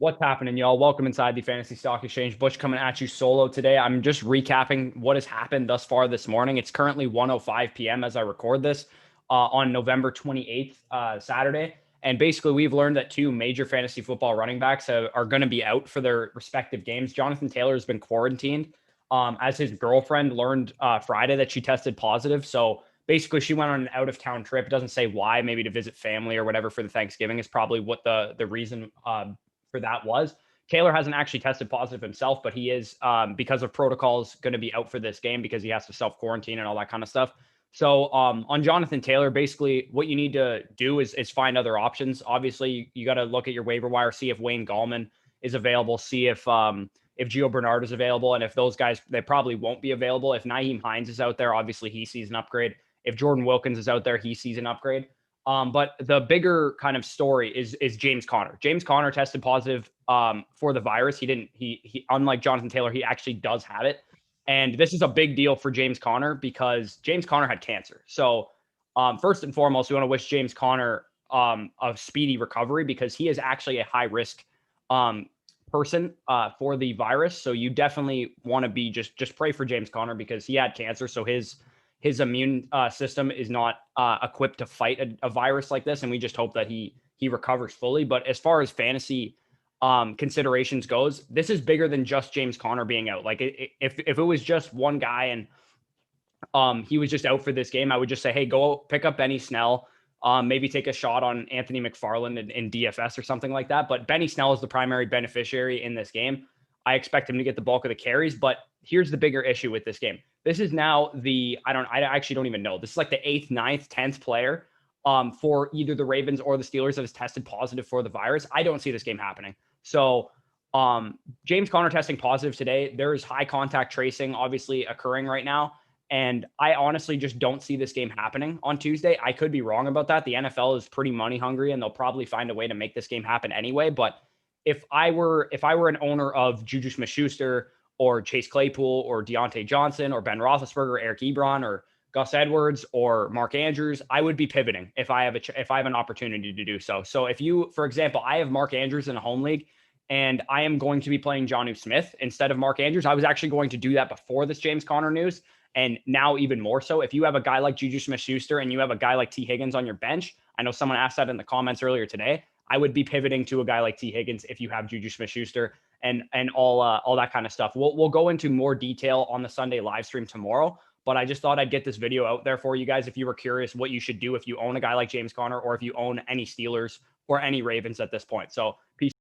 What's happening, y'all? Welcome inside the Fantasy Stock Exchange. Butch coming at you solo today. I'm just recapping what has happened thus far this morning. It's currently 1:05 p.m. as I record this on November 28th, Saturday. And basically, we've learned that two major fantasy football running backs are going to be out for their respective games. Jonathan Taylor has been quarantined as his girlfriend learned Friday that she tested positive. So basically, she went on an out-of-town trip. It doesn't say why, maybe to visit family or whatever for the Thanksgiving is probably what the reason for that was. Taylor hasn't actually tested positive himself, but he is, because of protocols, going to be out for this game because he has to self-quarantine and all that kind of stuff. So on Jonathan Taylor, basically what you need to do is find other options. Obviously, you got to look at your waiver wire, see if Wayne Gallman is available, see if Gio Bernard is available, and if those guys, they probably won't be available. If Nyheim Hines is out there, obviously he sees an upgrade. If Jordan Wilkins is out there, he sees an upgrade. But the bigger kind of story is James Conner. James Conner tested positive for the virus. He unlike Jonathan Taylor, he actually does have it. And this is a big deal for James Conner because James Conner had cancer. So first and foremost, we want to wish James Conner a speedy recovery because he is actually a high risk person for the virus. So you definitely want to be just pray for James Conner because he had cancer. So his immune system is not equipped to fight a virus like this, and we just hope that he recovers fully. But as far as fantasy considerations goes, this is bigger than just James Conner being out. Like if it was just one guy and he was just out for this game, I would just say, hey, go pick up Benny Snell. Maybe take a shot on Anthony McFarland in DFS or something like that. But Benny Snell is the primary beneficiary in this game. I expect him to get the bulk of the carries, but here's the bigger issue with this game. This is now I actually don't even know. This is like the 8th, 9th, 10th player for either the Ravens or the Steelers that has tested positive for the virus. I don't see this game happening. So James Conner testing positive today. There is high contact tracing obviously occurring right now. And I honestly just don't see this game happening on Tuesday. I could be wrong about that. The NFL is pretty money hungry and they'll probably find a way to make this game happen anyway. But if I were an owner of Juju Smith-Schuster or Chase Claypool or Deontay Johnson or Ben Roethlisberger, Eric Ebron or Gus Edwards or Mark Andrews, I would be pivoting if I have an opportunity to do so. So if you, for example, I have Mark Andrews in a home league and I am going to be playing Jonnu Smith instead of Mark Andrews. I was actually going to do that before this James Conner news. And now even more so, if you have a guy like Juju Smith-Schuster and you have a guy like T. Higgins on your bench, I know someone asked that in the comments earlier today, I would be pivoting to a guy like T. Higgins if you have Juju Smith-Schuster and all that kind of stuff. We'll go into more detail on the Sunday live stream tomorrow, but I just thought I'd get this video out there for you guys if you were curious what you should do if you own a guy like James Conner or if you own any Steelers or any Ravens at this point. So peace.